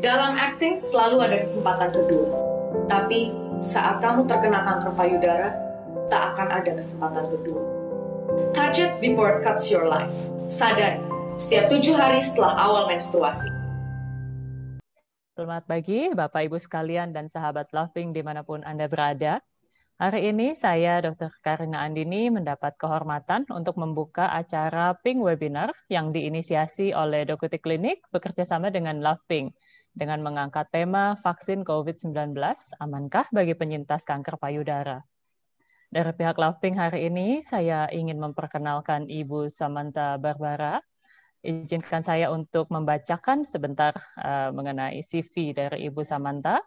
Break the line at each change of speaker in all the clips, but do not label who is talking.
Dalam acting selalu ada kesempatan kedua. Tapi saat kamu terkena kanker payudara, tak akan ada kesempatan kedua. Touch it before it cuts your life. Sadari, setiap 7 hari setelah awal menstruasi.
Selamat pagi Bapak Ibu sekalian dan sahabat Loving dimanapun Anda berada. Hari ini saya Dr. Karina Andini mendapat kehormatan untuk membuka acara Pink Webinar yang diinisiasi oleh Dokuti Klinik bekerjasama dengan Loving dengan mengangkat tema vaksin COVID-19 amankah bagi penyintas kanker payudara. Dari pihak Loving hari ini saya ingin memperkenalkan Ibu Samantha Barbara. Izinkan saya untuk membacakan sebentar mengenai CV dari Ibu Samantha.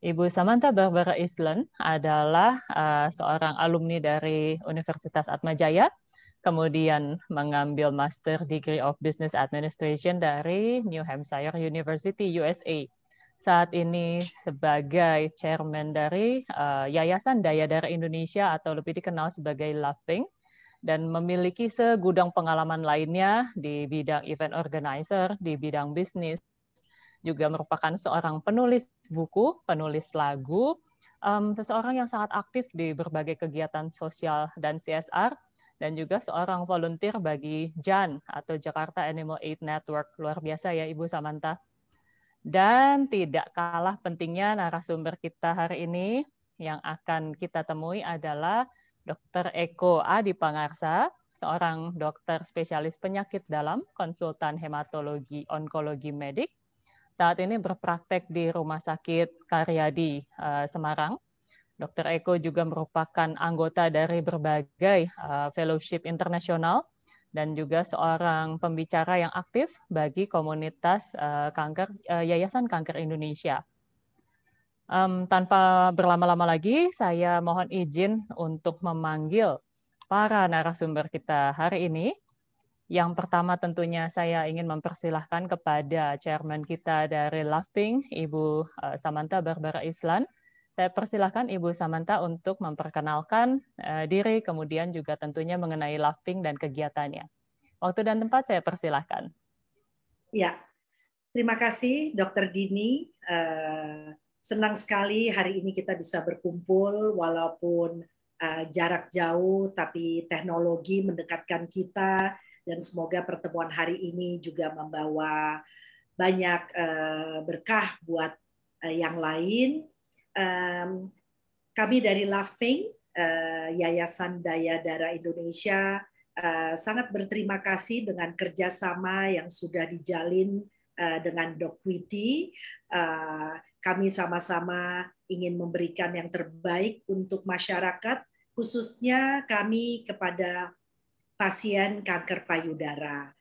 Ibu Samantha Barbara Island adalah seorang alumni dari Universitas Atmajaya, kemudian mengambil Master Degree of Business Administration dari New Hampshire University, USA. Saat ini sebagai chairman dari Yayasan Daya Darah Indonesia atau lebih dikenal sebagai Loving, dan memiliki segudang pengalaman lainnya di bidang event organizer, di bidang bisnis, juga merupakan seorang penulis buku, penulis lagu, seseorang yang sangat aktif di berbagai kegiatan sosial dan CSR, dan juga seorang volunteer bagi JAN atau Jakarta Animal Aid Network. Luar biasa ya Ibu Samantha. Dan tidak kalah pentingnya narasumber kita hari ini yang akan kita temui adalah Dr. Eko Adi Pangarsa, seorang dokter spesialis penyakit dalam, konsultan hematologi, onkologi medik. Saat ini berpraktek di Rumah Sakit Karyadi, Semarang. Dr. Eko juga merupakan anggota dari berbagai fellowship internasional dan juga seorang pembicara yang aktif bagi komunitas Yayasan Kanker Indonesia. Tanpa berlama-lama lagi, saya mohon izin untuk memanggil para narasumber kita hari ini. Yang pertama tentunya saya ingin mempersilahkan kepada chairman kita dari Loving, Ibu Samantha Barbara Island. Saya persilahkan Ibu Samantha untuk memperkenalkan diri, kemudian juga tentunya mengenai Loving dan kegiatannya. Waktu dan tempat saya persilahkan.
Ya, terima kasih Dr. Dini. Senang sekali hari ini kita bisa berkumpul walaupun jarak jauh, tapi teknologi mendekatkan kita. Dan semoga pertemuan hari ini juga membawa banyak berkah buat yang lain. Kami dari Loving, Yayasan Daya Darah Indonesia, sangat berterima kasih dengan kerjasama yang sudah dijalin dengan Dokuti. Kami sama-sama ingin memberikan yang terbaik untuk masyarakat, khususnya kami kepada pasien kanker payudara.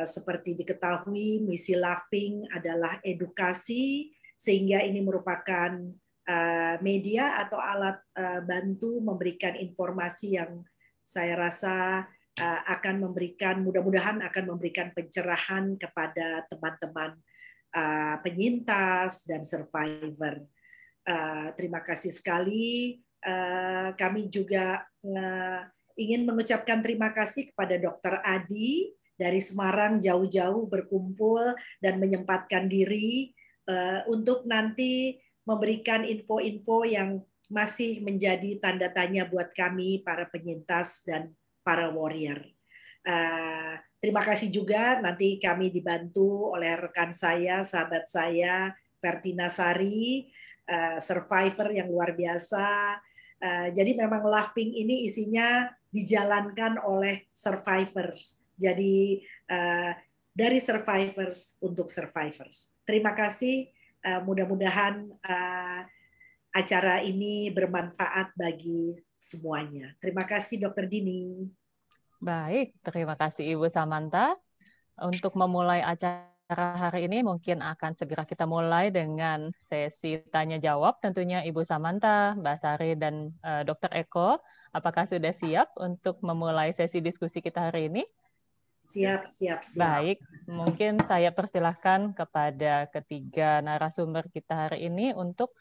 Seperti diketahui, misi Loving adalah edukasi, sehingga ini merupakan media atau alat bantu memberikan informasi yang saya rasa akan memberikan, mudah-mudahan akan memberikan pencerahan kepada teman-teman penyintas dan survivor. Terima kasih sekali. Kami juga ingin mengucapkan terima kasih kepada Dr. Adi dari Semarang jauh-jauh berkumpul dan menyempatkan diri untuk nanti memberikan info-info yang masih menjadi tanda tanya buat kami para penyintas dan para warrior. Terima kasih juga, nanti kami dibantu oleh rekan saya, sahabat saya, Vertina Sari, survivor yang luar biasa. Jadi memang Loving ini isinya dijalankan oleh survivors. Jadi dari survivors untuk survivors. Terima kasih. Mudah-mudahan acara ini bermanfaat bagi semuanya. Terima kasih Dr. Dini.
Baik, terima kasih Ibu Samantha. Untuk memulai acara hari ini mungkin akan segera kita mulai dengan sesi tanya jawab. Tentunya Ibu Samantha, Mbak Sari, dan Dr. Eko, apakah sudah siap untuk memulai sesi diskusi kita hari ini?
Siap.
Baik, mungkin saya persilahkan kepada ketiga narasumber kita hari ini untuk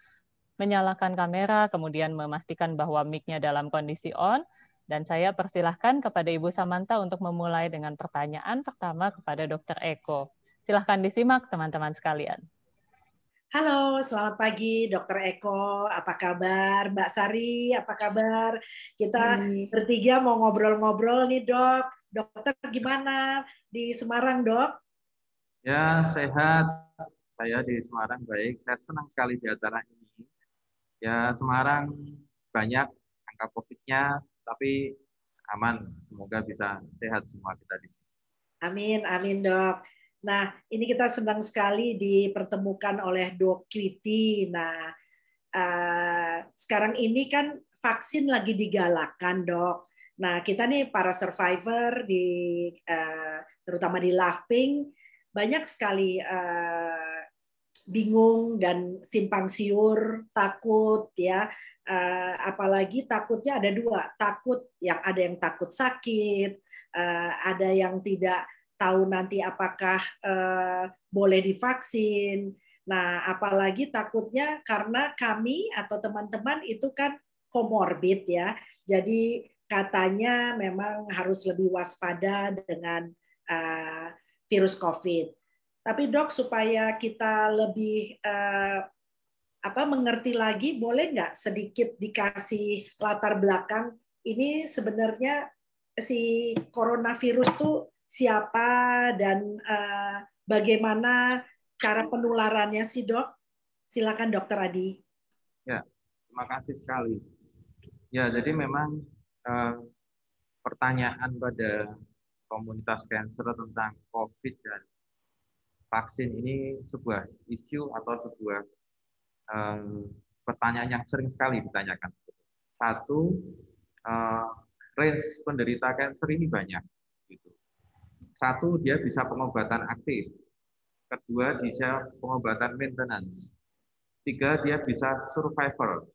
menyalakan kamera, kemudian memastikan bahwa mic-nya dalam kondisi on, dan saya persilahkan kepada Ibu Samantha untuk memulai dengan pertanyaan pertama kepada Dr. Eko. Silahkan disimak teman-teman sekalian.
Halo, selamat pagi Dokter Eko, apa kabar? Mbak Sari, apa kabar? Kita bertiga mau ngobrol-ngobrol nih dok. Dokter gimana di Semarang dok?
Ya, sehat. Saya di Semarang baik. Saya senang sekali di acara ini. Ya, Semarang banyak angka COVID-nya, tapi aman. Semoga bisa sehat semua kita di sini.
Amin, amin dok. Nah, ini kita senang sekali dipertemukan oleh Dok Kwiti. Nah, sekarang ini kan vaksin lagi digalakkan dok. Nah, kita nih para survivor terutama di Lafping banyak sekali bingung dan simpang siur, takut ya. Apalagi takutnya ada dua, ada yang takut sakit, ada yang tidak tahu nanti apakah boleh divaksin. Nah, apalagi takutnya karena kami atau teman-teman itu kan komorbid ya. Jadi katanya memang harus lebih waspada dengan virus COVID. Tapi dok, supaya kita lebih mengerti lagi, boleh nggak sedikit dikasih latar belakang ini sebenarnya si coronavirus tuh siapa dan bagaimana cara penularannya sih dok? Silakan dokter Adi.
Ya, terima kasih sekali. Ya, jadi memang pertanyaan pada komunitas cancer tentang COVID dan vaksin ini sebuah isu atau sebuah pertanyaan yang sering sekali ditanyakan. Satu, range penderita cancer ini banyak. Gitu. Satu, dia bisa pengobatan aktif. Kedua, bisa pengobatan maintenance. Tiga, dia bisa survivor.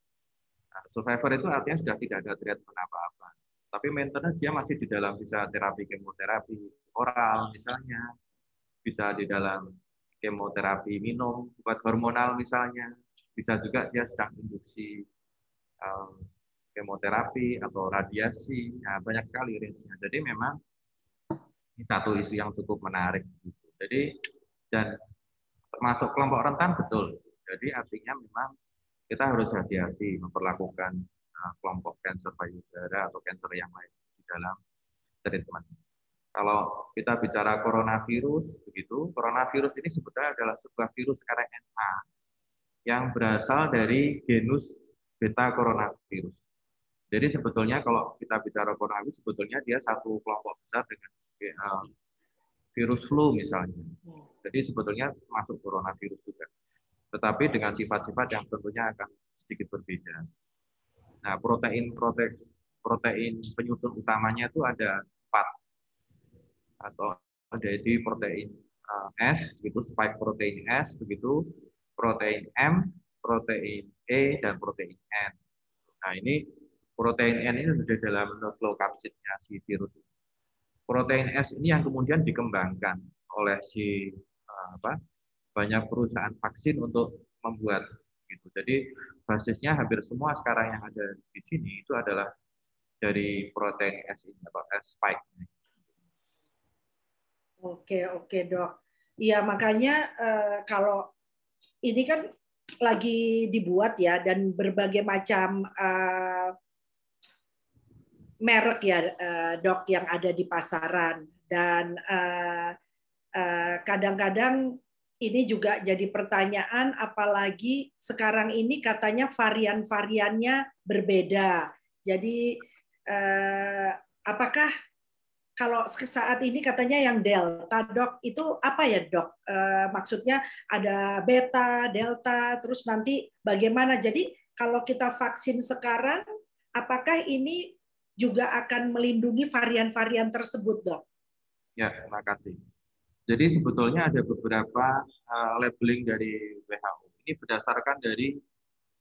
Nah, survivor itu artinya sudah tidak ada treatment apa-apa. Tapi maintenance dia masih di dalam bisa terapi kemoterapi oral misalnya, bisa di dalam kemoterapi minum, obat hormonal misalnya, bisa juga dia sedang induksi kemoterapi atau radiasi, nah, banyak sekali range-nya. Jadi memang ini satu isu yang cukup menarik. Jadi dan termasuk kelompok rentan betul. Jadi artinya memang kita harus hati-hati memperlakukan kelompok kanker payudara atau kanker yang lain di dalam treatment. Kalau kita bicara coronavirus, begitu, coronavirus ini sebetulnya adalah sebuah virus RNA yang berasal dari genus beta coronavirus. Jadi sebetulnya kalau kita bicara coronavirus, sebetulnya dia satu kelompok besar dengan virus flu misalnya. Jadi sebetulnya masuk coronavirus juga. Tetapi dengan sifat-sifat yang tentunya akan sedikit berbeda. Nah, protein penyusun utamanya itu ada 4 atau jadi protein S, begitu spike protein S, begitu protein M, protein E, dan protein N. Nah, ini protein N ini sudah dalam nucleocapsid-nya si virus. Protein S ini yang kemudian dikembangkan oleh si banyak perusahaan vaksin untuk membuat gitu. Jadi basisnya hampir semua sekarang yang ada di sini itu adalah dari protein S ini atau S spike.
Oke dok. Iya makanya kalau ini kan lagi dibuat ya dan berbagai macam merek ya dok yang ada di pasaran dan kadang-kadang ini juga jadi pertanyaan apalagi sekarang ini katanya varian-variannya berbeda. Jadi apakah kalau saat ini katanya yang Delta, dok, itu apa ya, dok? Maksudnya ada Beta, Delta, terus nanti bagaimana? Jadi kalau kita vaksin sekarang, apakah ini juga akan melindungi varian-varian tersebut, dok?
Ya, terima kasih. Jadi sebetulnya ada beberapa labeling dari WHO. Ini berdasarkan dari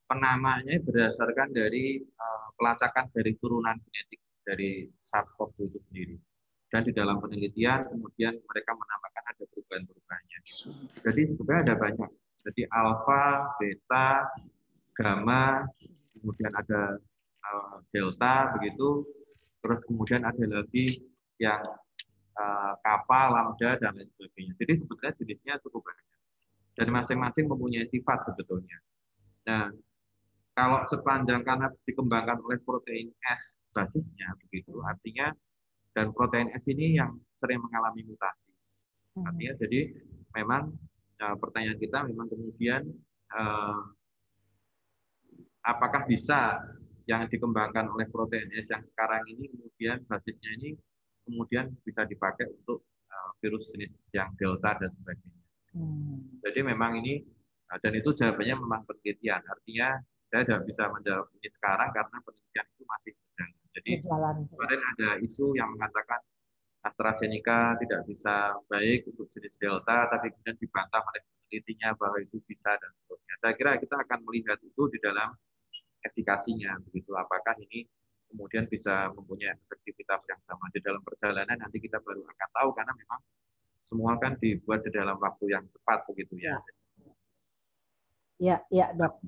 penamanya, berdasarkan dari pelacakan dari turunan genetik dari SARS-CoV-2 itu sendiri. Dan di dalam penelitian kemudian mereka menambahkan ada perubahan-perubahannya. Jadi sebenarnya ada banyak. Jadi alfa, beta, gamma, kemudian ada delta begitu. Terus kemudian ada lagi yang kappa, lambda dan lain sebagainya. Jadi sebetulnya jenisnya cukup banyak. dan masing-masing mempunyai sifat sebetulnya. Nah, kalau sepanjang karena dikembangkan oleh protein S basisnya begitu, artinya dan protein S ini yang sering mengalami mutasi. Artinya jadi memang pertanyaan kita memang kemudian apakah bisa yang dikembangkan oleh protein S yang sekarang ini kemudian basisnya ini kemudian bisa dipakai untuk virus jenis yang delta dan sebagainya. Jadi memang ini dan itu jawabannya memang penelitian. Artinya saya tidak bisa menjawab ini sekarang karena penelitian itu masih berjalan. Jadi kemarin ada isu yang mengatakan AstraZeneca tidak bisa baik untuk jenis delta, tapi kemudian dibantah oleh penelitinya bahwa itu bisa dan seterusnya. Saya kira kita akan melihat itu di dalam efikasinya, begitu. Apakah ini kemudian bisa mempunyai efektivitas yang sama di dalam perjalanan, nanti kita baru akan tahu karena memang semua kan dibuat di dalam waktu yang cepat begitu ya.
Ya, Dok.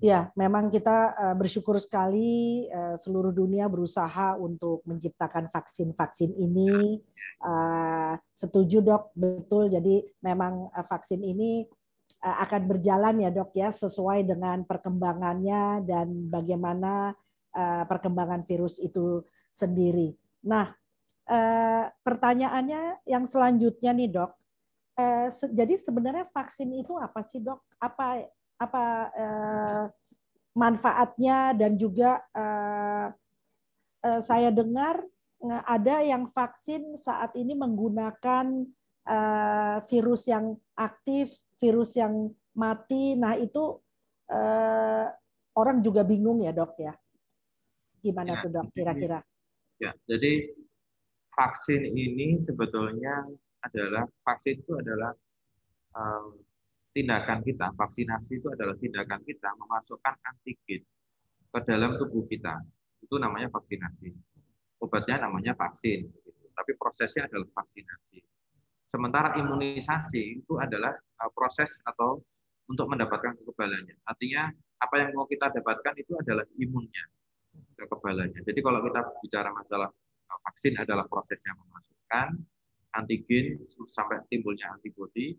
Ya, memang kita bersyukur sekali seluruh dunia berusaha untuk menciptakan vaksin-vaksin ini. Setuju, Dok, betul. Jadi memang vaksin ini akan berjalan ya, Dok, ya, sesuai dengan perkembangannya dan bagaimana perkembangan virus itu sendiri. Nah, pertanyaannya yang selanjutnya nih, Dok. Jadi sebenarnya vaksin itu apa sih, Dok? Apa manfaatnya dan juga saya dengar ada yang vaksin saat ini menggunakan virus yang aktif, virus yang mati. Nah itu orang juga bingung ya, Dok, ya. Gimana tuh, Dok, kira-kira?
Ya, jadi vaksin ini sebetulnya vaksin itu adalah tindakan kita, vaksinasi itu adalah tindakan kita memasukkan antigen ke dalam tubuh kita. Itu namanya vaksinasi. Obatnya namanya vaksin, tapi prosesnya adalah vaksinasi. Sementara imunisasi itu adalah proses atau untuk mendapatkan kekebalannya. Artinya apa yang mau kita dapatkan itu adalah imunnya, kekebalannya. Jadi kalau kita bicara masalah vaksin adalah prosesnya memasukkan antigen sampai timbulnya antibodi.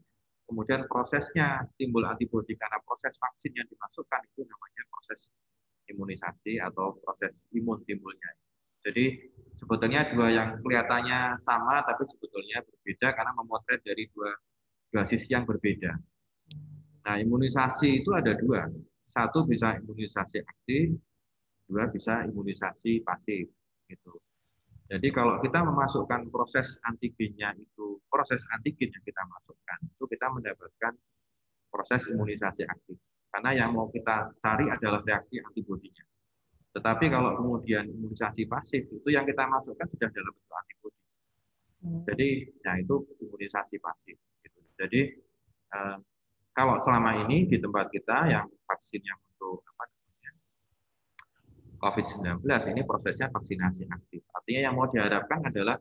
Kemudian prosesnya timbul antibodi karena proses vaksin yang dimasukkan itu namanya proses imunisasi atau proses imun timbulnya. Jadi sebetulnya dua yang kelihatannya sama tapi sebetulnya berbeda karena memotret dari dua sisi yang berbeda. Nah, imunisasi itu ada dua. Satu bisa imunisasi aktif, dua bisa imunisasi pasif. Gitu. Jadi kalau kita memasukkan proses antigennya itu, proses antigen yang kita masukkan, itu kita mendapatkan proses imunisasi aktif. Karena yang mau kita cari adalah reaksi antibodinya. Tetapi kalau kemudian imunisasi pasif, itu yang kita masukkan sudah dalam bentuk antibodi. Jadi, ya itu imunisasi pasif. Gitu. Jadi, kalau selama ini di tempat kita yang vaksin yang untuk COVID-19 ini prosesnya vaksinasi aktif. Artinya yang mau diharapkan adalah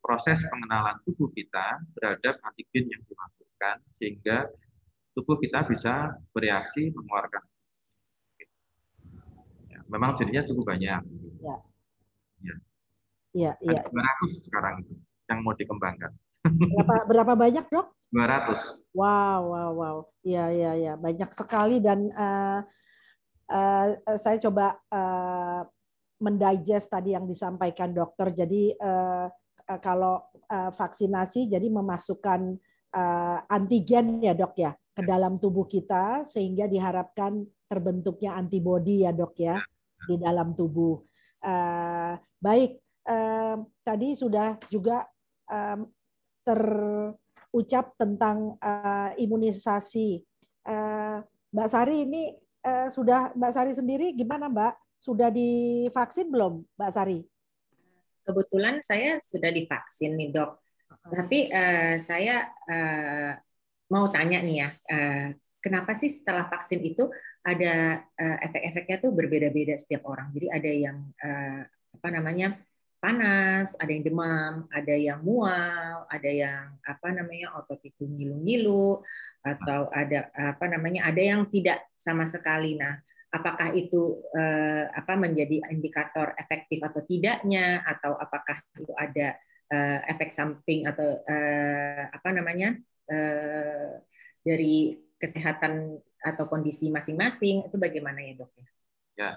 proses pengenalan tubuh kita terhadap antigen yang dimasukkan sehingga tubuh kita bisa bereaksi mengeluarkan. Ya, memang jenisnya cukup banyak. Ya. Ada 200 sekarang itu yang mau dikembangkan.
Berapa banyak, Dok?
200.
Wow. Iya. Banyak sekali dan saya coba mendigest tadi yang disampaikan dokter. Jadi kalau vaksinasi jadi memasukkan antigen ya, Dok, ya, ke dalam tubuh kita sehingga diharapkan terbentuknya antibodi ya, Dok, ya, di dalam tubuh. Baik, tadi sudah juga terucap tentang imunisasi. Mbak Sari ini Mbak Sari sendiri gimana, Mbak? Sudah divaksin belum, Mbak Sari?
Kebetulan saya sudah divaksin nih, Dok. Tapi saya mau tanya nih ya, kenapa sih setelah vaksin itu ada efek-efeknya tuh berbeda-beda setiap orang. Jadi ada yang panas, ada yang demam, ada yang mual, ada yang otot itu ngilu-ngilu, atau ada ada yang tidak sama sekali. Nah, apakah itu menjadi indikator efektif atau tidaknya, atau apakah itu ada efek samping atau dari kesehatan atau kondisi masing-masing itu bagaimana ya dok ya?
Ya,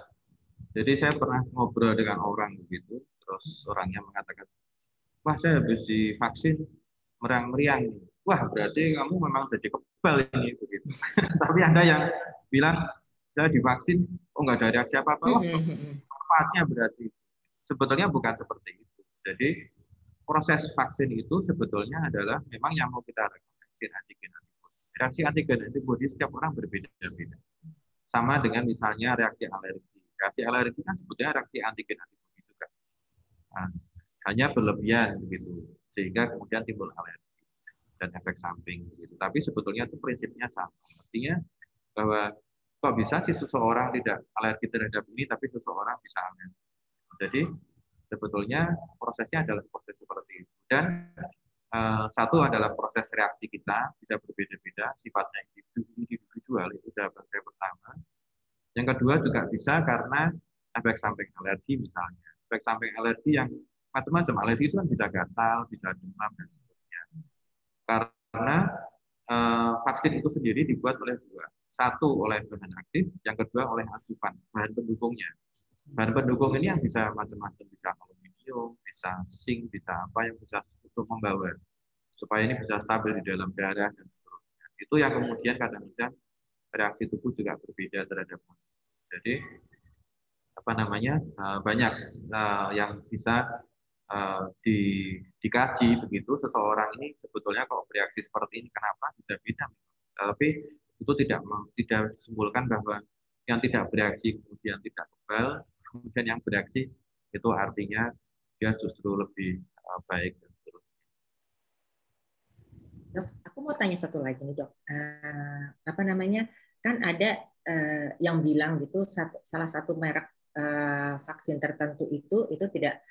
jadi saya pernah ngobrol dengan orang begitu, terus orangnya mengatakan, wah saya habis divaksin meriang-meriang. Wah berarti kamu memang jadi kebal ini begitu. Tapi ada yang bilang saya divaksin, oh nggak ada reaksi apa-apa, wah manfaatnya berarti. Sebetulnya bukan seperti itu. Jadi proses vaksin itu sebetulnya adalah memang yang mau kita lakukan vaksin antigen antibodi. Reaksi antigen antibodi setiap orang berbeda-beda. Sama dengan misalnya reaksi alergi. Reaksi alergi kan sebetulnya reaksi antigen antibodi juga. Nah, hanya berlebihan begitu, sehingga kemudian timbul alergi dan efek samping begitu. Tapi sebetulnya itu prinsipnya sama. Artinya bahwa kok bisa sih seseorang tidak alergi terhadap ini, tapi seseorang bisa alergi. Jadi sebetulnya prosesnya adalah proses seperti itu. Dan satu adalah proses reaksi kita bisa berbeda-beda, sifatnya individual, itu jawaban saya pertama. Yang kedua juga bisa karena efek samping alergi misalnya. Efek samping alergi yang macam-macam. Alergi itu kan bisa gatal, bisa demam, dan sebagainya. Karena vaksin itu sendiri dibuat oleh dua. Satu oleh bahan aktif, yang kedua oleh adjuvan, bahan pendukungnya. Bahan pendukung ini yang bisa macam-macam, bisa aluminium, bisa zinc, bisa apa yang bisa untuk membawa supaya ini bisa stabil di dalam darah dan seterusnya. Itu yang kemudian kadang-kadang reaksi tubuh juga berbeda terhadap. Jadi apa namanya banyak yang bisa dikaji begitu seseorang ini sebetulnya kok bereaksi seperti ini kenapa bisa beda. Tapi itu tidak disimpulkan bahwa yang tidak bereaksi kemudian tidak kebal, kemudian yang bereaksi itu artinya dia justru lebih baik dan seterusnya.
Dok, aku mau tanya satu lagi nih dok. Apa namanya? Kan ada yang bilang gitu salah satu merek vaksin tertentu itu tidak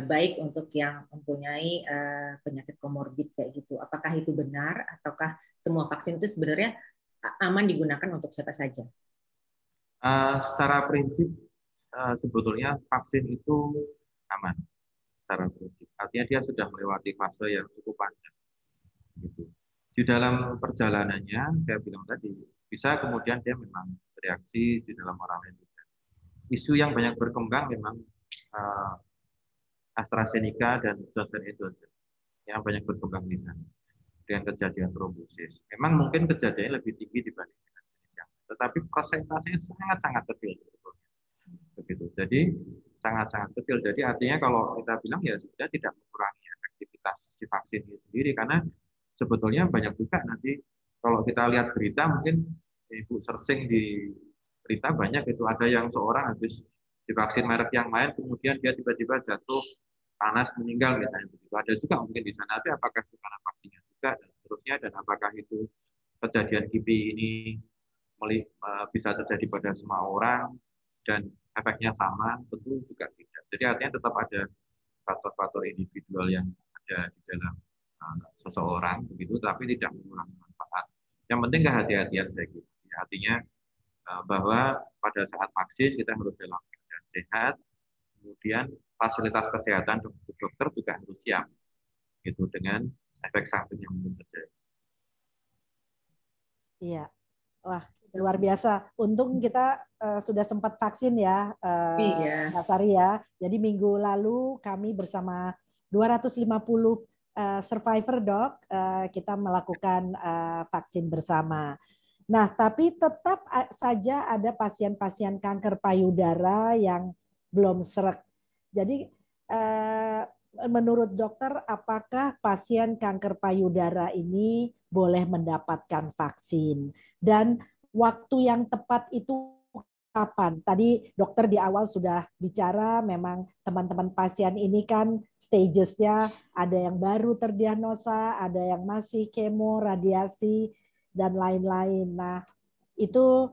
baik untuk yang mempunyai penyakit komorbid kayak gitu. Apakah itu benar ataukah semua vaksin itu sebenarnya aman digunakan untuk siapa saja?
Secara prinsip sebetulnya vaksin itu aman secara prinsip. Artinya dia sudah melewati fase yang cukup panjang. Gitu. Di dalam perjalanannya, saya bilang tadi, bisa kemudian dia memang bereaksi di dalam orang lain juga. Isu yang banyak berkembang memang AstraZeneca dan Johnson & Johnson yang banyak berkembang di sana dengan kejadian trombosis. Memang mungkin kejadiannya lebih tinggi dibanding dengan jenis yang lain, tetapi persentasenya sangat-sangat kecil sebetulnya. Begitu. Jadi sangat-sangat kecil. Jadi artinya kalau kita bilang ya sebenarnya tidak mengurangi efektivitas si vaksin ini sendiri karena sebetulnya banyak juga nanti kalau kita lihat berita mungkin Ibu searching di berita banyak itu ada yang seorang habis divaksin merek yang lain kemudian dia tiba-tiba jatuh panas meninggal misalnya begitu. Ada juga mungkin di sana tapi apakah itu karena vaksinnya juga dan seterusnya dan apakah itu kejadian KIPI ini bisa terjadi pada semua orang dan efeknya sama tentu juga tidak. Jadi artinya tetap ada faktor-faktor individual yang ada di dalam seseorang begitu, tapi tidak mengurangi manfaat. Yang penting kehati-hatian saya gitu. Artinya bahwa pada saat vaksin kita harus dalam keadaan sehat, kemudian fasilitas kesehatan dokter juga harus siap gitu dengan efek samping yang mungkin terjadi.
Iya, wah luar biasa. Untung kita sudah sempat vaksin ya, Mbak Sari ya. Jadi minggu lalu kami bersama 250 survivor dok, kita melakukan vaksin bersama. Nah, tapi tetap saja ada pasien-pasien kanker payudara yang belum sreg. Jadi menurut dokter, apakah pasien kanker payudara ini boleh mendapatkan vaksin? Dan waktu yang tepat itu kapan? Tadi dokter di awal sudah bicara memang teman-teman pasien ini kan stagesnya ada yang baru terdiagnosa, ada yang masih kemo, radiasi, dan lain-lain. Nah, itu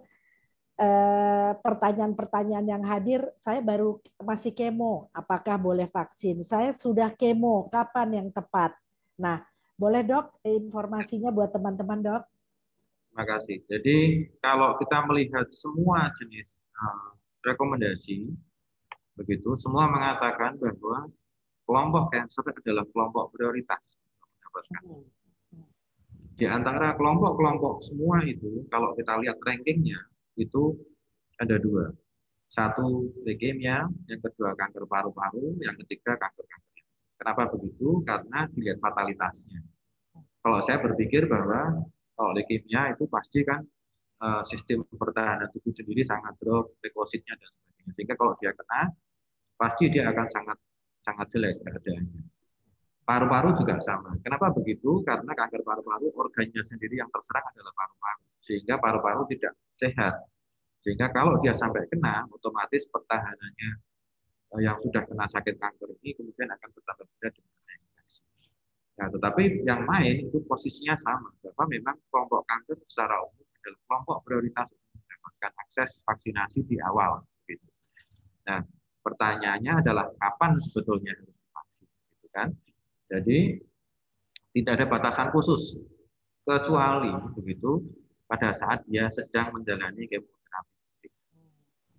pertanyaan-pertanyaan yang hadir, saya baru masih kemo, apakah boleh vaksin? Saya sudah kemo, kapan yang tepat? Nah, boleh dok informasinya buat teman-teman dok?
Terima kasih. Jadi kalau kita melihat semua jenis rekomendasi, begitu, semua mengatakan bahwa kelompok cancer adalah kelompok prioritas untuk mendapatkan. Di antara kelompok-kelompok semua itu, kalau kita lihat rankingnya, itu ada dua. Satu leukemia, yang kedua kanker paru-paru, yang ketiga kanker-kanker. Kenapa begitu? Karena dilihat fatalitasnya. Kalau saya berpikir bahwa kalau leukemia itu pasti kan sistem pertahanan tubuh sendiri sangat drop, leukositnya dan sebagainya. Sehingga kalau dia kena, pasti dia akan sangat sangat jelek keadaannya. Paru-paru juga sama. Kenapa begitu? Karena kanker paru-paru organnya sendiri yang terserang adalah paru-paru. Sehingga paru-paru tidak sehat. Sehingga kalau dia sampai kena, otomatis pertahanannya yang sudah kena sakit kanker ini kemudian akan bertambah berat dengan infeksi. Nah, tetapi yang lain itu posisinya sama. Bahwa memang kelompok kanker secara umum adalah kelompok prioritas untuk mendapatkan akses vaksinasi di awal. Gitu. Nah, pertanyaannya adalah kapan sebetulnya harus divaksin, gitu kan? Jadi tidak ada batasan khusus kecuali begitu pada saat dia sedang menjalani kemoterapi.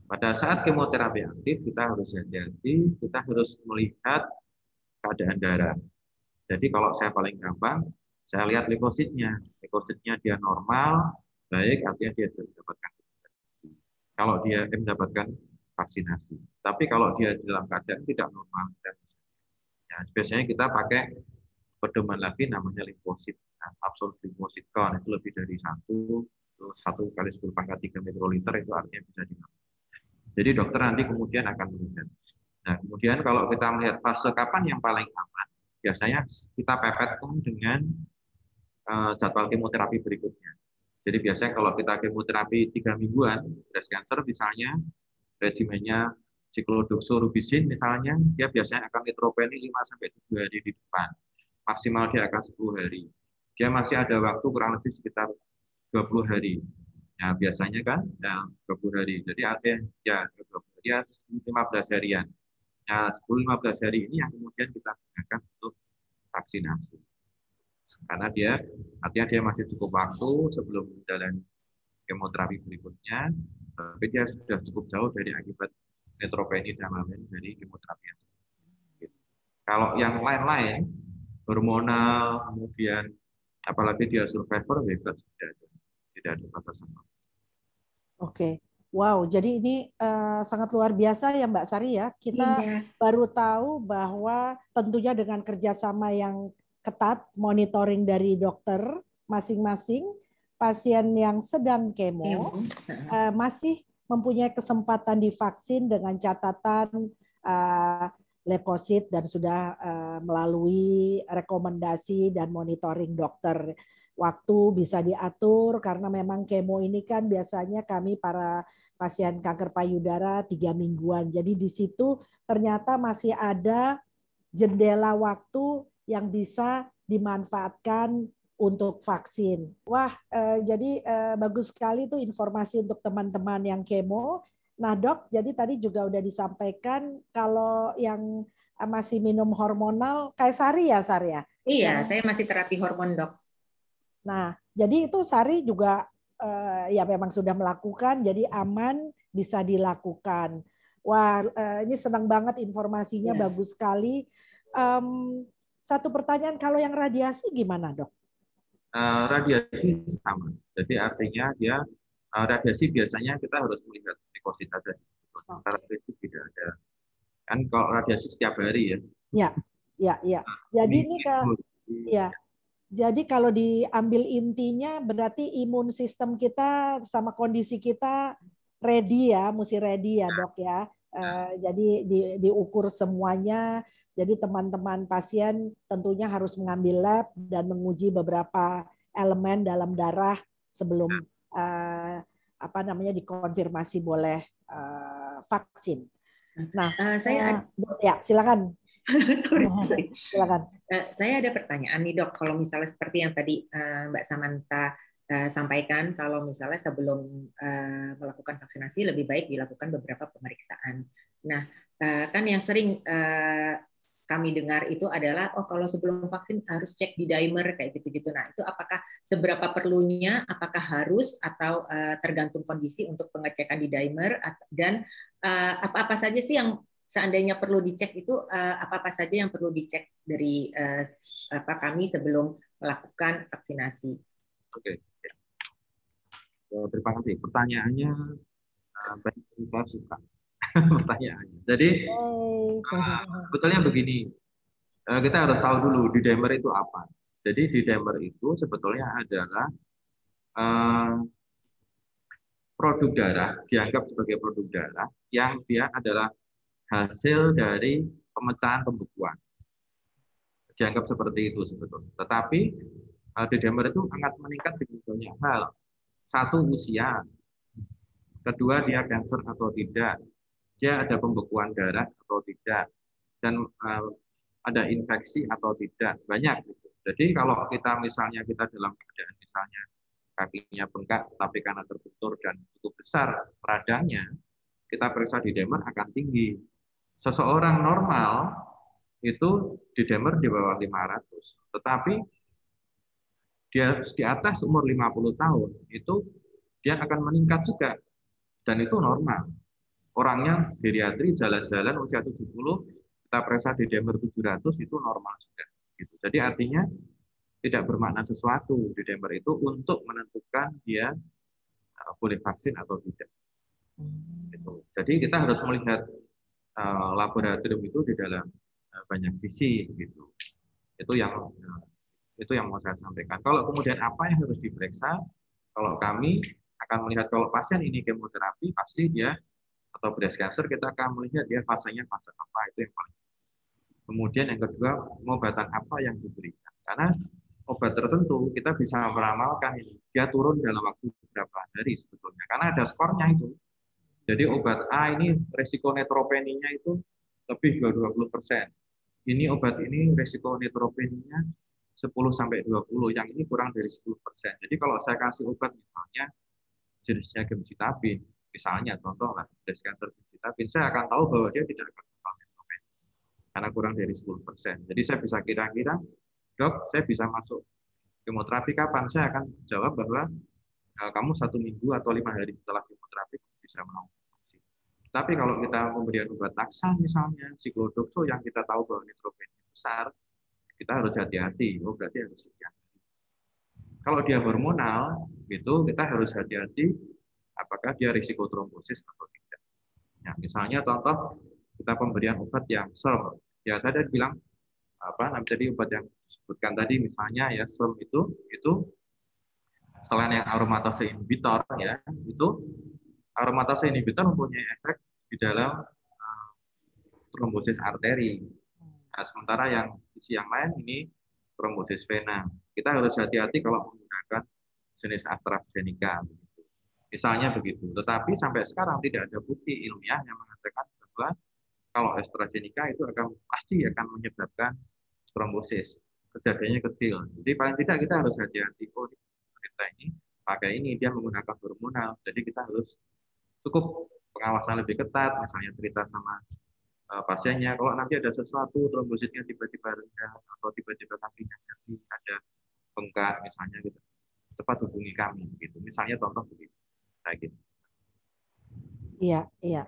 Pada saat kemoterapi aktif kita harus hati-hati, kita harus melihat keadaan darah. Jadi kalau saya paling gampang, saya lihat leukositnya. Leukositnya dia normal, baik artinya dia sudah mendapatkan vaksinasi. Kalau dia mendapatkan vaksinasi. Tapi kalau dia dalam keadaan tidak normal, ya, biasanya kita pakai pedoman lagi namanya limfosit, absolute lymphocyte count itu lebih dari 1 kali 10 pangkat 3 mikroliter itu artinya bisa dilakukan. Jadi dokter nanti kemudian akan melihat. Nah kemudian kalau kita melihat fase kapan yang paling aman, biasanya kita pepetkan dengan jadwal kemoterapi berikutnya. Jadi biasanya kalau kita kemoterapi 3 mingguan, breast cancer misalnya, regimennya siklodoxorubicin misalnya, dia biasanya akan neutropenia 5-7 hari di depan. Maksimal dia akan 10 hari. Dia masih ada waktu kurang lebih sekitar 20 hari. Nah, biasanya kan ya, 20 hari. Jadi artinya ya 20 hari, ya 15 harian. Nah, 10-15 hari ini yang kemudian kita gunakan untuk vaksinasi. Karena dia artinya dia masih cukup waktu sebelum menjalani kemoterapi berikutnya, tapi dia sudah cukup jauh dari akibat neutropenia dan lain dari kemoterapi. Kalau yang lain-lain, hormonal, kemudian apalagi dia survivor, bebas, tidak ada batasan.
Oke, wow. Jadi ini sangat luar biasa ya Mbak Sari ya. Kita baru tahu bahwa tentunya dengan kerjasama yang ketat, monitoring dari dokter masing-masing, pasien yang sedang kemo masih mempunyai kesempatan divaksin dengan catatan leukosit dan sudah melalui rekomendasi dan monitoring dokter. Waktu bisa diatur karena memang kemo ini kan biasanya kami para pasien kanker payudara 3 mingguan. Jadi di situ ternyata masih ada jendela waktu yang bisa dimanfaatkan untuk vaksin. Wah, jadi bagus sekali tuh informasi untuk teman-teman yang kemo. Nah dok, jadi tadi juga udah disampaikan kalau yang masih minum hormonal, kayak Sari ya, Sari ya?
Iya, saya masih terapi hormon dok.
Nah, jadi itu Sari juga ya memang sudah melakukan, jadi aman bisa dilakukan. Wah, ini senang banget informasinya, bagus sekali. Satu pertanyaan, kalau yang radiasi gimana dok?
Radiasi sama, jadi artinya dia radiasi biasanya kita harus melihat leukosit ada. Secara spesifik tidak ada. Kan kalau radiasi setiap hari ya.
Ya. Jadi ini jadi kalau diambil intinya berarti imun sistem kita sama kondisi kita ready ya, mesti ready ya dok ya. Jadi diukur semuanya. Jadi teman-teman pasien tentunya harus mengambil lab dan menguji beberapa elemen dalam darah sebelum dikonfirmasi boleh vaksin. Nah, ya silakan.
Sorry.
Silakan.
Saya ada pertanyaan nih dok, kalau misalnya seperti yang tadi Mbak Samantha sampaikan, kalau misalnya sebelum melakukan vaksinasi lebih baik dilakukan beberapa pemeriksaan. Nah, kan yang sering kami dengar itu adalah kalau sebelum vaksin harus cek di dimer kayak gitu-gitu. Nah, itu apakah seberapa perlunya, apakah harus atau tergantung kondisi untuk pengecekan di dimer, dan apa-apa saja sih yang seandainya perlu dicek itu, apa-apa saja yang perlu dicek dari kami sebelum melakukan vaksinasi.
Oke. Terima kasih. Pertanyaannya saya suka pertanyaannya. Jadi sebetulnya begini, kita harus tahu dulu D-dimer itu apa. Jadi D-dimer itu sebetulnya adalah produk darah, dianggap sebagai produk darah yang dia adalah hasil dari pemecahan pembekuan. Dianggap seperti itu sebetulnya. Tetapi D-dimer itu sangat meningkat dengan banyak hal. Satu, usia. Kedua, dia kanker atau tidak. Dia ada pembekuan darah atau tidak. Dan ada infeksi atau tidak. Banyak. Gitu. Jadi kalau kita misalnya kita dalam keadaan misalnya kakinya bengkak, tapi karena terbentur dan cukup besar radangnya, kita periksa D-dimer akan tinggi. Seseorang normal itu D-dimer di bawah 500. Tetapi dia di atas umur 50 tahun, itu dia akan meningkat juga. Dan itu normal. Orangnya geriatri, jalan-jalan, usia 70, kita periksa D-dimer 700, itu normal juga. Gitu. Jadi artinya tidak bermakna sesuatu D-dimer itu untuk menentukan dia boleh vaksin atau tidak. Gitu. Jadi kita harus melihat laboratorium itu di dalam banyak sisi, gitu. Itu yang mau saya sampaikan. Kalau kemudian apa yang harus diperiksa, kalau kami akan melihat kalau pasien ini kemoterapi, pasti dia atau breast cancer kita akan melihat dia fasenya fase apa, itu yang paling. Kemudian yang kedua, pengobatan apa yang diberikan. Karena obat tertentu kita bisa meramalkan ini dia turun dalam waktu beberapa hari sebetulnya. Karena ada skornya itu. Jadi obat A ini resiko neutropeninya itu lebih dari 20%. Ini obat ini resiko neutropeninya 10-20, yang ini kurang dari 10%. Jadi kalau saya kasih obat misalnya jenisnya gemcitabin, misalnya contoh lah breast cancer gemcitabin, saya akan tahu bahwa dia tidak akan neutropenia karena kurang dari 10%. Jadi saya bisa kira-kira, dok, saya bisa masuk kemoterapi kapan? Saya akan jawab bahwa kamu 1 minggu atau 5 hari setelah kemoterapi bisa melakukan vaksin. Tapi kalau kita memberikan obat taksa misalnya, siklodoxo yang kita tahu bahwa neutropenia besar, kita harus hati-hati. Oh, berarti harus hati-hati. Kalau dia hormonal, gitu kita harus hati-hati apakah dia risiko trombosis atau tidak. Ya, misalnya contoh kita pemberian obat yang SERM. Ya, tadi bilang jadi obat yang disebutkan tadi misalnya ya SERM itu selain yang aromatase inhibitor ya, itu aromatase inhibitor mempunyai efek di dalam trombosis arteri. Nah, sementara yang sisi yang lain ini trombosis vena. Kita harus hati-hati kalau menggunakan jenis AstraZeneca. Misalnya begitu. Tetapi sampai sekarang tidak ada bukti ilmiah yang mengatakan bahwa kalau AstraZeneca itu pasti akan menyebabkan trombosis. Kejadiannya kecil. Jadi paling tidak kita harus hati-hati. Oh, kita ini pakai ini dia menggunakan hormonal. Jadi kita harus cukup pengawasan lebih ketat. Misalnya cerita sama pasiennya, kalau nanti ada sesuatu trombositnya tiba-tiba rendah atau tiba-tiba kakinya jadi ada bengkak misalnya gitu, cepat hubungi kami gitu. Misalnya contoh begitu. Kayak gitu.
Iya.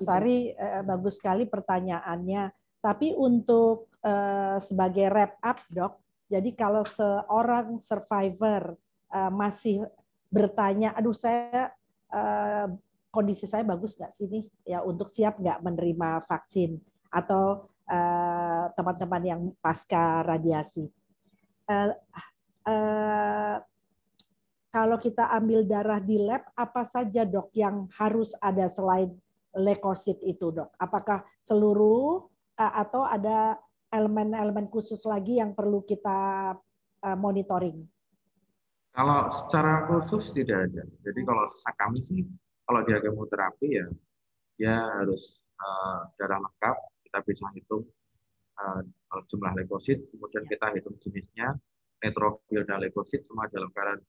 Sari, bagus sekali pertanyaannya. Tapi untuk sebagai wrap up, dok, jadi kalau seorang survivor masih bertanya, aduh saya kondisi saya bagus nggak sih nih ya untuk siap nggak menerima vaksin atau teman-teman yang pasca radiasi. Kalau kita ambil darah di lab, apa saja dok yang harus ada selain leukosit itu dok? Apakah seluruh atau ada elemen-elemen khusus lagi yang perlu kita monitoring?
Kalau secara khusus tidak ada. Jadi kalau kami sih, kalau dia kemoterapi ya dia harus darah lengkap, kita bisa hitung jumlah leukosit, kemudian kita hitung jenisnya, neutrofil dan leukosit semua dalam keadaan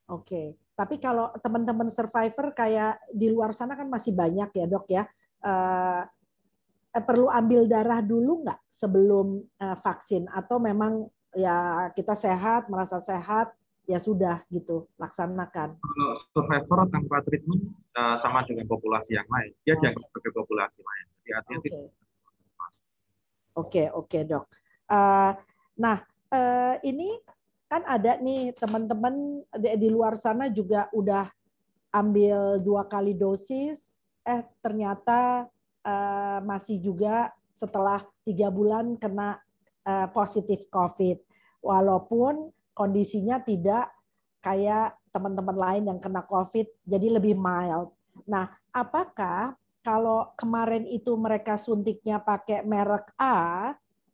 Oke. Tapi kalau teman-teman survivor kayak di luar sana kan masih banyak ya dok ya, perlu ambil darah dulu nggak sebelum vaksin atau memang ya kita sehat, merasa sehat, ya sudah gitu laksanakan.
Kalau survivor tanpa treatment sama dengan populasi yang lain, dia dianggap sebagai populasi lain. Jadi artinya
Oke dok. Nah ini kan ada nih teman-teman di luar sana juga udah ambil 2 kali dosis, ternyata masih juga setelah 3 bulan kena positif COVID. Walaupun kondisinya tidak kayak teman-teman lain yang kena COVID, jadi lebih mild. Nah, apakah kalau kemarin itu mereka suntiknya pakai merek A,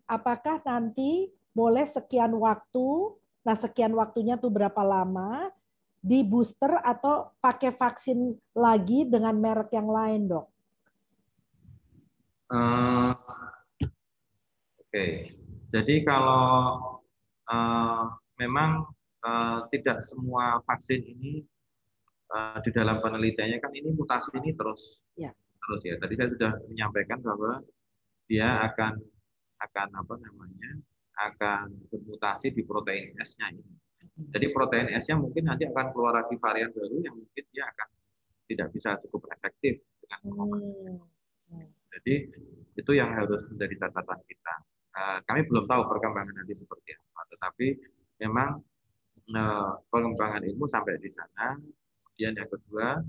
apakah nanti boleh sekian waktu, nah sekian waktunya tuh berapa lama, di booster atau pakai vaksin lagi dengan merek yang lain, Dok?
Oke. Jadi kalau memang tidak semua vaksin ini di dalam penelitiannya kan ini mutasi ini terus ya. Tadi saya sudah menyampaikan bahwa dia akan apa namanya akan bermutasi di protein S-nya ini. Jadi protein S-nya mungkin nanti akan keluar lagi varian baru yang mungkin dia akan tidak bisa cukup efektif dengan pengobatan. Jadi itu yang harus menjadi catatan kita. Kami belum tahu perkembangan nanti seperti apa, tetapi memang pengembangan ilmu sampai di sana. Kemudian yang kedua,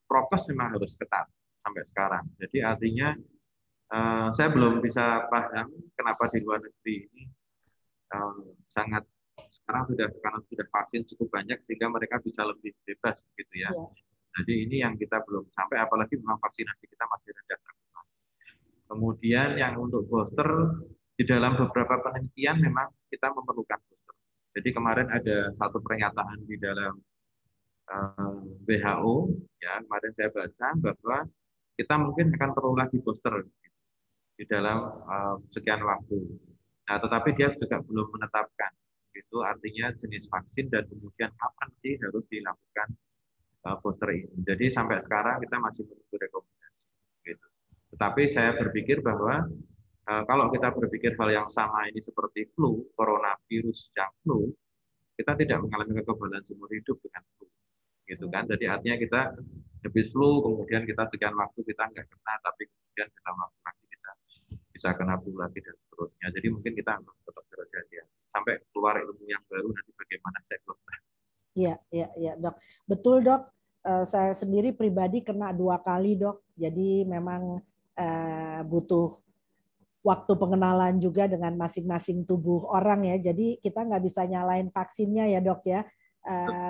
prokes memang harus ketat sampai sekarang. Jadi artinya saya belum bisa paham kenapa di luar negeri ini sangat sekarang karena sudah vaksin cukup banyak sehingga mereka bisa lebih bebas begitu ya. Jadi ini yang kita belum sampai, apalagi memang vaksinasi kita masih rendah. Kemudian yang untuk booster di dalam beberapa penelitian memang kita memerlukan booster. Jadi kemarin ada satu pernyataan di dalam WHO ya, kemarin saya baca bahwa kita mungkin akan perlu lagi booster di dalam sekian waktu. Nah, tetapi dia juga belum menetapkan. Itu artinya jenis vaksin dan kemudian kapan sih harus dilakukan booster ini. Jadi sampai sekarang kita masih menunggu rekomendasi. Gitu. Tetapi saya berpikir bahwa kalau kita berpikir hal yang sama ini seperti flu, coronavirus yang flu, kita tidak mengalami kekebalan seumur hidup dengan flu. Gitu kan? Jadi artinya kita habis flu, kemudian kita sekian waktu kita nggak kena, tapi kemudian dalam waktu lagi kita bisa kena flu lagi dan seterusnya. Jadi mungkin kita tetap berhati-hati sampai keluar ilmu yang baru nanti bagaimana saya belum tahu.
Iya, Dok. Betul, Dok. Saya sendiri pribadi kena 2 kali, Dok. Jadi memang butuh waktu pengenalan juga dengan masing-masing tubuh orang ya. Jadi kita nggak bisa nyalain vaksinnya ya, Dok ya.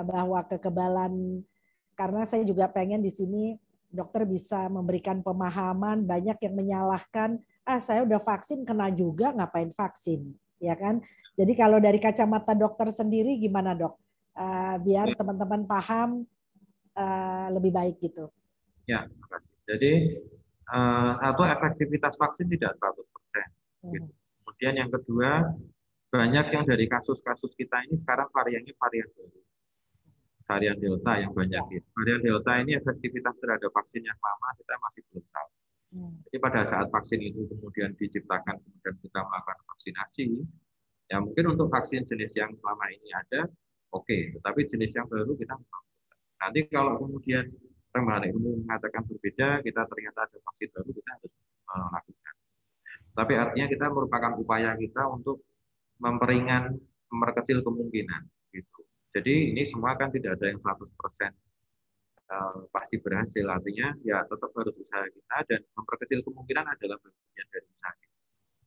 Bahwa kekebalan, karena saya juga pengen di sini dokter bisa memberikan pemahaman. Banyak yang menyalahkan, saya udah vaksin kena juga, ngapain vaksin, ya kan? Jadi kalau dari kacamata dokter sendiri gimana, Dok? Biar teman-teman paham lebih baik gitu.
Ya, terima kasih. Jadi satu, efektivitas vaksin tidak 100%. Gitu. Kemudian yang kedua, banyak yang dari kasus-kasus kita ini sekarang variannya varian baru. Varian Delta yang banyak. Varian Delta ini efektivitas terhadap vaksin yang lama kita masih belum tahu. Jadi pada saat vaksin itu kemudian diciptakan, kemudian kita melakukan vaksinasi, ya mungkin untuk vaksin jenis yang selama ini ada, oke. Tetapi jenis yang baru kita nanti kalau kemudian perkembangan ilmu mengatakan berbeda, kita ternyata ada vaksin baru, kita harus melakukan. Tapi artinya kita merupakan upaya kita untuk memperkecil kemungkinan. Gitu. Jadi ini semua kan tidak ada yang 100% pasti berhasil. Artinya ya tetap harus usaha kita, dan memperkecil kemungkinan adalah bagian dari usaha kita.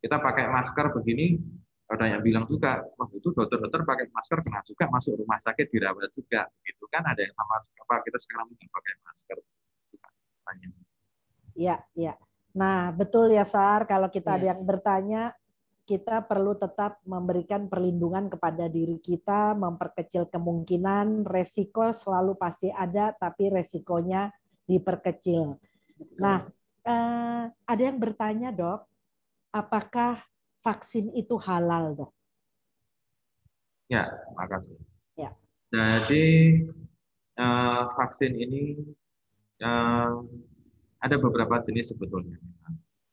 Kita pakai masker begini, ada yang bilang juga, wah itu dokter-dokter pakai masker kena juga, masuk rumah sakit dirawat juga, gitu kan? Ada yang sama apa kita sekarang mungkin pakai masker.
Iya. Nah betul ya Sar, kalau kita ada yang bertanya, kita perlu tetap memberikan perlindungan kepada diri kita, memperkecil kemungkinan, resiko selalu pasti ada, tapi resikonya diperkecil. Nah, ada yang bertanya, Dok, apakah vaksin itu halal, Dok?
Ya, makasih.
Ya.
Jadi vaksin ini ada beberapa jenis sebetulnya.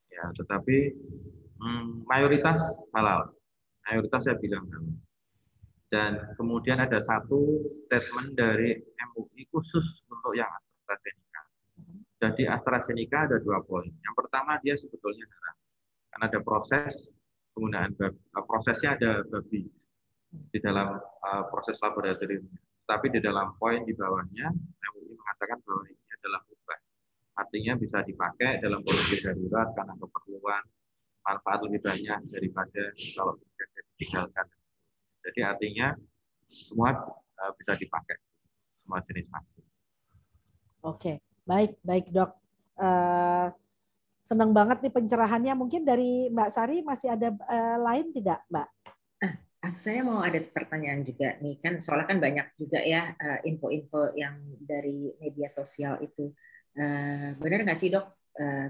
Ya, tetapi mayoritas halal. Mayoritas saya bilang halal. Dan kemudian ada satu statement dari MUI khusus untuk yang AstraZeneca. Jadi AstraZeneca ada 2 poin. Yang pertama, dia sebetulnya haram. Karena ada proses penggunaan prosesnya ada babi di dalam proses laboratorium. Tapi di dalam poin di bawahnya, MUI mengatakan bahwa ini adalah mubah. Artinya bisa dipakai dalam kondisi darurat karena keperluan, manfaat lebih banyak daripada kalau ditinggalkan. Jadi artinya semua bisa dipakai, semua jenis vaksin.
Oke, baik dok. Senang banget nih pencerahannya. Mungkin dari Mbak Sari masih ada lain tidak, Mbak?
Saya mau ada pertanyaan juga nih, kan soalnya kan banyak juga ya info-info yang dari media sosial itu. Benar nggak sih dok?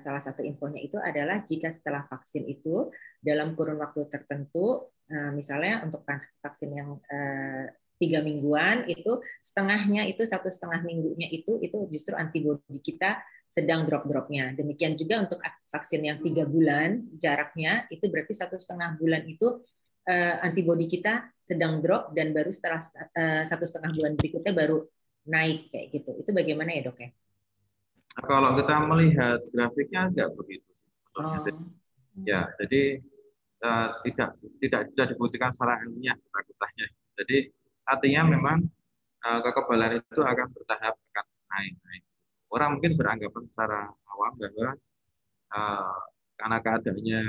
Salah satu infonya itu adalah jika setelah vaksin itu dalam kurun waktu tertentu, misalnya untuk vaksin yang 3 mingguan itu setengahnya itu 1,5 minggunya itu justru antibodi kita sedang drop-dropnya. Demikian juga untuk vaksin yang 3 bulan jaraknya itu berarti 1,5 bulan itu antibodi kita sedang drop dan baru setelah 1,5 bulan berikutnya baru naik kayak gitu. Itu bagaimana ya dok ya?
Kalau kita melihat grafiknya enggak begitu. Ya, jadi tidak bisa dibuktikan secara ilmiah ketakutannya. Jadi artinya memang kekebalan itu akan bertahap akan naik. Orang mungkin beranggapan secara awam bahwa karena keadaannya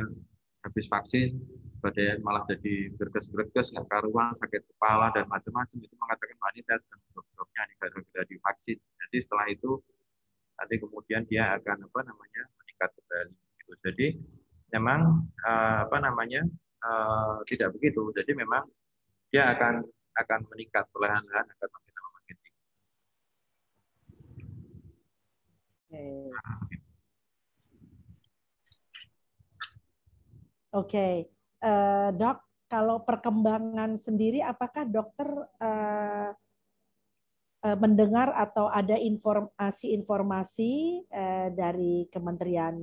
habis vaksin badan malah jadi berges-berges, nggak karuan, sakit kepala dan macam-macam, itu mengatakan bahwa ini saya sedang drop-dropnya nih gara-gara divaksin. Jadi setelah itu nanti kemudian dia akan meningkat kembali. Gitu. Jadi memang tidak begitu. Jadi memang dia akan meningkat perlahan-lahan, akan makin tinggi.
Oke. Dok, kalau perkembangan sendiri, apakah dokter mendengar atau ada informasi-informasi dari Kementerian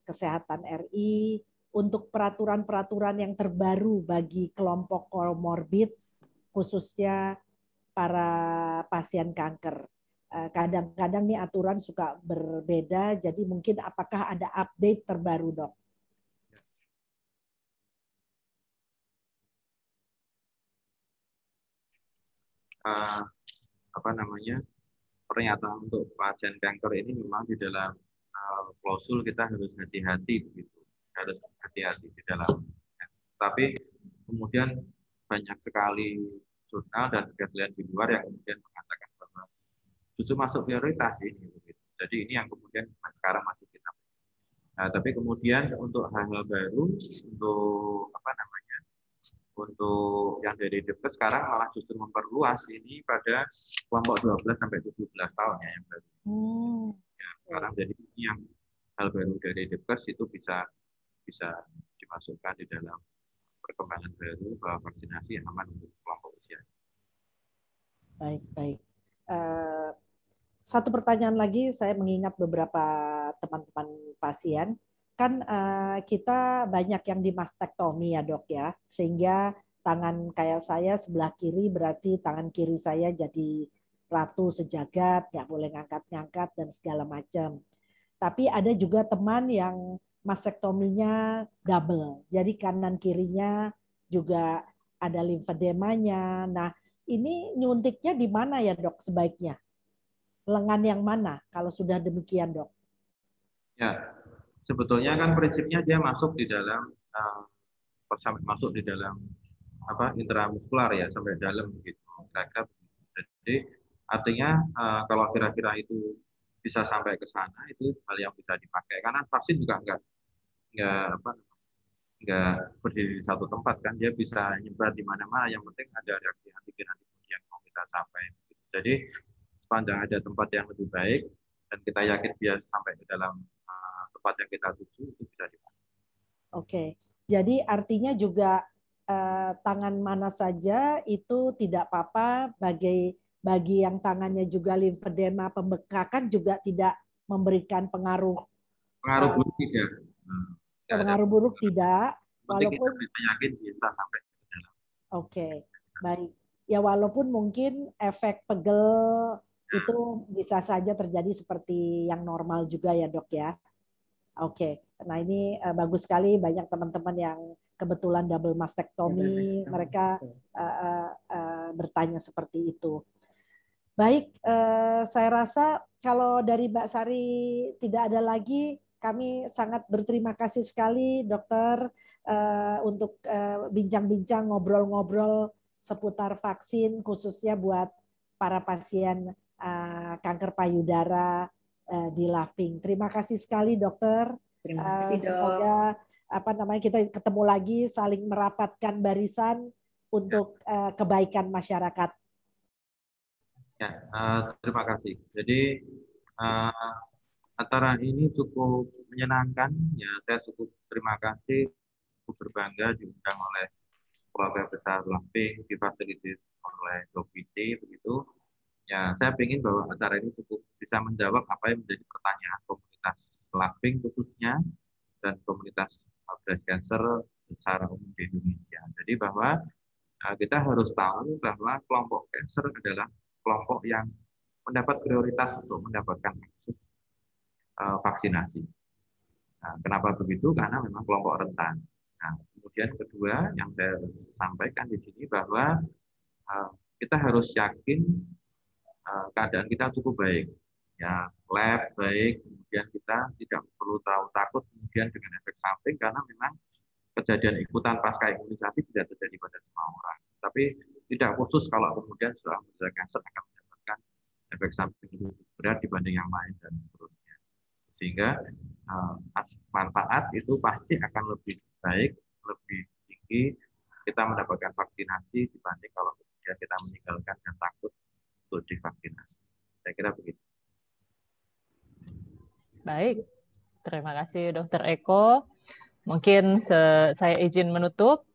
Kesehatan RI untuk peraturan-peraturan yang terbaru bagi kelompok komorbid, khususnya para pasien kanker? Kadang-kadang nih aturan suka berbeda, jadi mungkin apakah ada update terbaru, dok?
Pernyataan untuk pasien kanker ini memang di dalam klausul kita harus hati-hati begitu, harus hati-hati di dalam. Tapi kemudian banyak sekali jurnal dan guideline di luar yang kemudian mengatakan bahwa justru masuk prioritas ini begitu. Jadi ini yang kemudian sekarang masih kita. Nah, tapi kemudian untuk hal-hal baru, untuk yang dari Depkes sekarang malah justru memperluas ini pada kelompok 12 sampai 17 tahun ya yang baru. Ya, sekarang jadi ini yang hal baru dari Depkes itu bisa dimasukkan di dalam perkembangan baru bahwa vaksinasi aman untuk kelompok usia.
Baik. Satu pertanyaan lagi, saya mengingat beberapa teman-teman pasien. Kan kita banyak yang dimastektomi ya dok ya, sehingga tangan kayak saya sebelah kiri berarti tangan kiri saya jadi ratu sejagat, nggak boleh ngangkat-ngangkat dan segala macam. Tapi ada juga teman yang mastektominya double, jadi kanan kirinya juga ada limfedemanya. Nah ini nyuntiknya di mana ya dok sebaiknya? Lengan yang mana kalau sudah demikian dok?
Ya. Sebetulnya kan prinsipnya dia masuk di dalam intramuskular ya sampai dalam begitu. Jadi artinya kalau kira-kira itu bisa sampai ke sana itu hal yang bisa dipakai karena vaksin juga nggak berdiri di satu tempat kan, dia bisa nyebar di mana-mana, yang penting ada reaksi antigen yang mau kita capai. Jadi sepanjang ada tempat yang lebih baik dan kita yakin dia sampai ke dalam tempat yang kita tuju itu bisa dipakai.
Oke, jadi artinya juga tangan mana saja itu tidak apa-apa, bagi yang tangannya juga limfedema pembekakan juga tidak memberikan pengaruh
buruk tidak.
Pengaruh buruk tidak,
walaupun kita bisa yakin bisa sampai ke dalam.
Oke, baik. Ya walaupun mungkin efek pegel itu bisa saja terjadi seperti yang normal juga ya dok ya. Oke, nah ini bagus sekali, banyak teman-teman yang kebetulan double mastektomi, mereka bertanya seperti itu. Baik, saya rasa kalau dari Mbak Sari tidak ada lagi, kami sangat berterima kasih sekali dokter untuk bincang-bincang, ngobrol-ngobrol seputar vaksin khususnya buat para pasien kanker payudara di Loving. Terima kasih sekali dokter.
Terima kasih, Dok.
Semoga kita ketemu lagi, saling merapatkan barisan untuk kebaikan masyarakat.
Ya, terima kasih. Jadi acara ini cukup menyenangkan. Ya, saya cukup terima kasih, cukup berbangga diundang oleh keluarga besar Loving, difasilitasi oleh Doviti, begitu. Ya, saya ingin bahwa acara ini cukup bisa menjawab apa yang menjadi pertanyaan komunitas Loving khususnya dan komunitas breast cancer secara umum di Indonesia. Jadi bahwa kita harus tahu bahwa kelompok cancer adalah kelompok yang mendapat prioritas untuk mendapatkan akses vaksinasi. Nah, kenapa begitu? Karena memang kelompok rentan. Nah, kemudian kedua yang saya sampaikan di sini bahwa kita harus yakin keadaan kita cukup baik, ya, lab baik, kemudian kita tidak perlu terlalu takut kemudian dengan efek samping karena memang kejadian ikutan pasca imunisasi bisa terjadi pada semua orang. Tapi tidak khusus kalau kemudian setelah menderita kanker akan mendapatkan efek samping lebih berat dibanding yang lain dan seterusnya. Sehingga manfaat itu pasti akan lebih baik, lebih tinggi kita mendapatkan vaksinasi dibanding kalau kemudian kita meninggalkan dan takut untuk divaksinasi. Saya kira begitu.
Baik, terima kasih Dr. Eko. Mungkin saya izin menutup.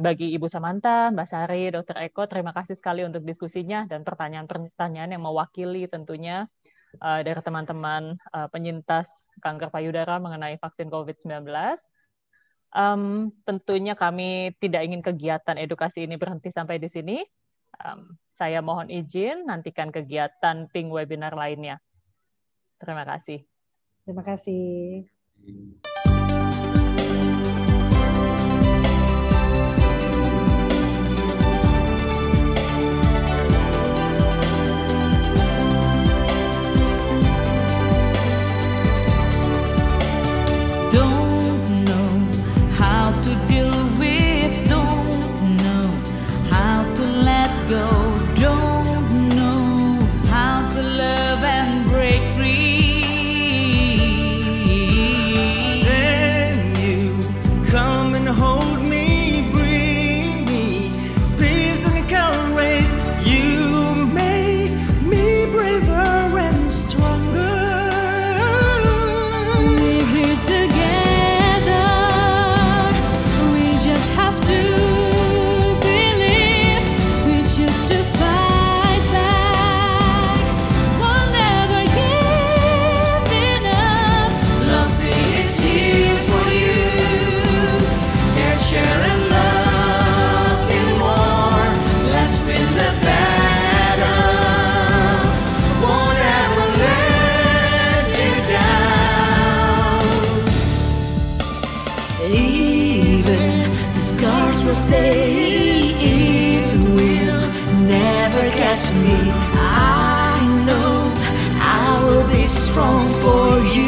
Bagi Ibu Samantha, Mbak Sari, Dr. Eko, terima kasih sekali untuk diskusinya dan pertanyaan-pertanyaan yang mewakili tentunya dari teman-teman penyintas kanker payudara mengenai vaksin COVID-19. Tentunya kami tidak ingin kegiatan edukasi ini berhenti sampai di sini. Saya mohon izin nantikan kegiatan Pink webinar lainnya. Terima kasih.
Terima kasih.
Me, I know I will be strong for you.